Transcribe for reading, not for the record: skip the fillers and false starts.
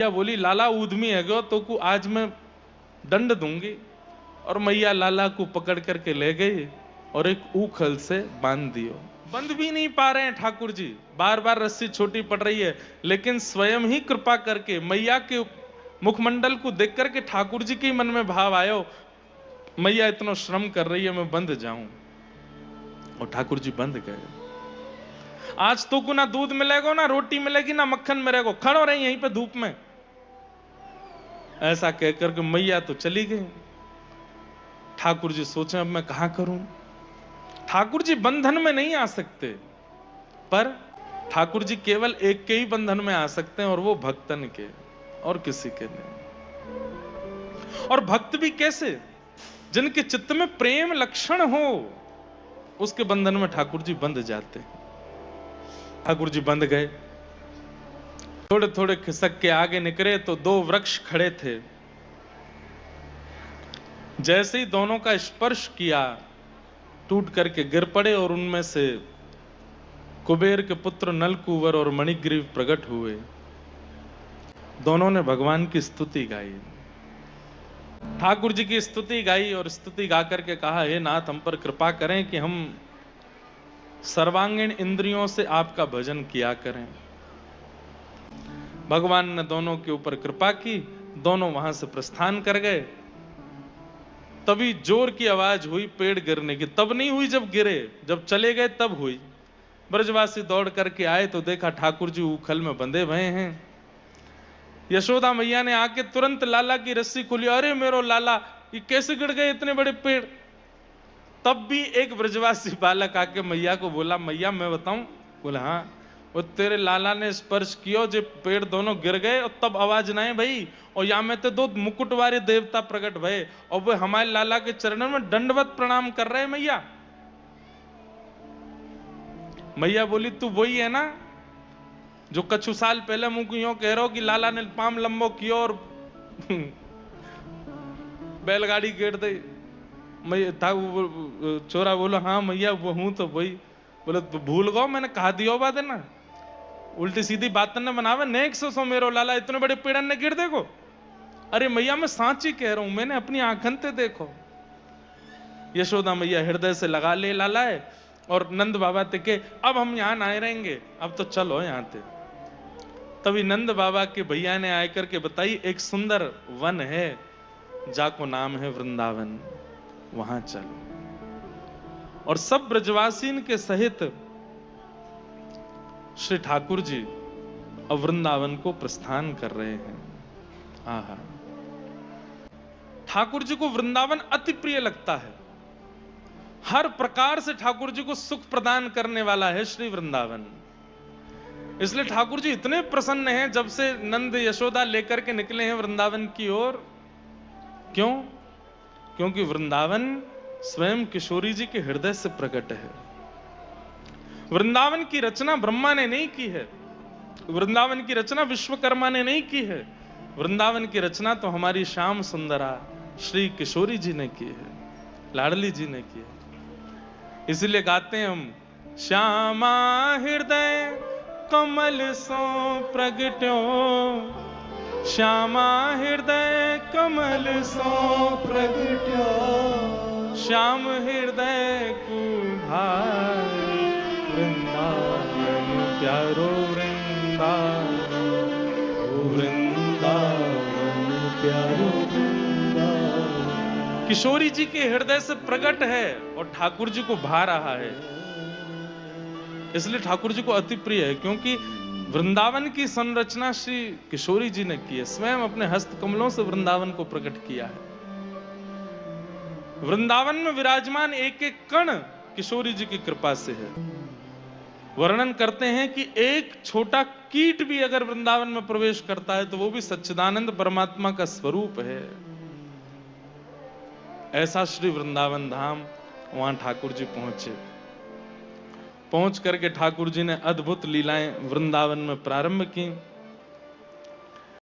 मैया बोली लाला ऊधमी है गो तो को आज मैं दंड दूंगी। और मैया लाला को पकड़ करके ले गई और एक ऊखल से बांध दियो। बंध भी नहीं पा रहे हैं ठाकुर जी, बार बार रस्सी छोटी पड़ रही है, लेकिन स्वयं ही कृपा करके मैया के मुखमंडल को देख करके ठाकुर जी के मन में भाव आयो, मैया इतना श्रम कर रही है मैं बंध जाऊं। और ठाकुर जी बंध गए। आज तो को ना दूध मिलेगा, ना रोटी मिलेगी, ना मक्खन मिलेगा, खड़ो रही यहीं पे धूप में। ऐसा कहकर के मैया तो चली गई। ठाकुर जी सोचे अब मैं कहां करूं। ठाकुर जी बंधन में नहीं आ सकते, पर ठाकुर जी केवल एक के ही बंधन में आ सकते हैं और वो भक्तन के, और किसी के नहीं। और भक्त भी कैसे? जिनके चित्त में प्रेम लक्षण हो, उसके बंधन में ठाकुर जी बंध जाते हैं। ठाकुर जी बंध गए। थोड़े थोड़े खिसक के आगे निकले तो दो वृक्ष खड़े थे। जैसे ही दोनों का स्पर्श किया, टूट करके गिर पड़े और उनमें से कुबेर के पुत्र नलकूवर और मणिग्रीव प्रकट हुए। दोनों ने भगवान की स्तुति गाई। ठाकुर जी की स्तुति गाई और स्तुति गा करके कहा, हे नाथ हम पर कृपा करें कि हम सर्वांगीण इंद्रियों से आपका भजन किया करें। भगवान ने दोनों के ऊपर कृपा की, दोनों वहां से प्रस्थान कर गए। तभी जोर की आवाज हुई पेड़ गिरने की। तब नहीं हुई जब गिरे, जब चले गए तब हुई। ब्रजवासी दौड़ करके आए तो देखा ठाकुर जी उखल में बंधे हुए हैं। यशोदा मैया ने आके तुरंत लाला की रस्सी खोली। अरे मेरो लाला, ये कैसे गिर गए इतने बड़े पेड़। तब भी एक ब्रजवासी बालक आके मैया को बोला, मैया मैं बताऊं? बोला हाँ। वो तेरे लाला ने स्पर्श किया जो पेड़ दोनों गिर गए और तब आवाज ना है भाई। और यहां में तो दो मुकुट वाले देवता प्रकट भये और वो हमारे लाला के चरणों में दंडवत प्रणाम कर रहे हैं। मैया मैया बोली तू वही है ना जो कछु साल पहले मुंह को यूं कह रहा हो कि लाला ने पाम लंबो किया और बैलगाड़ी गिर दी। मैं था चोरा बोला हाँ मैया वो हूं तो वही। बोले तो भूल गो मैंने कहा दियो बात है ना, उल्टी सीधी बात ने बनावे नेक सो मेरो लाला इतने बड़े पेड़न ने गिर देखो। अरे मैया मैं सांची कह रहा हूं, मैंने अपनी आंखन ते देखो। यशोदा मैया हृदय से लगा ले लाला है और नंद बाबा ते के अब हम यहां ना रहेंगे, अब तो चलो यहां ते। तभी नंद बाबा के भैया ने आकर के बताई एक सुंदर वन है जाको नाम है वृंदावन, वहां चलो। और सब ब्रजवासीन के सहित श्री ठाकुर जी अब वृंदावन को प्रस्थान कर रहे हैं। आहा, ठाकुर जी को वृंदावन अति प्रिय लगता है। हर प्रकार से ठाकुर जी को सुख प्रदान करने वाला है श्री वृंदावन। इसलिए ठाकुर जी इतने प्रसन्न हैं जब से नंद यशोदा लेकर के निकले हैं वृंदावन की ओर। क्यों? क्योंकि वृंदावन स्वयं किशोरी जी के हृदय से प्रकट है। वृंदावन की रचना ब्रह्मा ने नहीं की है, वृंदावन की रचना विश्वकर्मा ने नहीं की है। वृंदावन की रचना तो हमारी श्याम सुंदरा श्री किशोरी जी ने की है, लाडली जी ने की है। इसीलिए गाते हैं हम, श्यामा हृदय कमल सो प्रगट्यो, श्यामा हृदय कमल सो प्रगट्यो, श्याम हृदय कुभार वृंदावन प्यारो वृंदावन, वृंदावन प्यारो वृंदावन। किशोरी जी के हृदय से प्रकट है और ठाकुर जी को भा रहा है। इसलिए ठाकुर जी को अति प्रिय है, क्योंकि वृंदावन की संरचना श्री किशोरी जी ने की है। स्वयं अपने हस्त कमलों से वृंदावन को प्रकट किया है। वृंदावन में विराजमान एक एक कण किशोरी जी की कृपा से है। वर्णन करते हैं कि एक छोटा कीट भी अगर वृंदावन में प्रवेश करता है तो वो भी सच्चिदानंद परमात्मा का स्वरूप है। ऐसा श्री वृंदावन धाम, वहां ठाकुर जी पहुंचे। पहुंच करके ठाकुर जी ने अद्भुत लीलाएं वृंदावन में प्रारंभ की।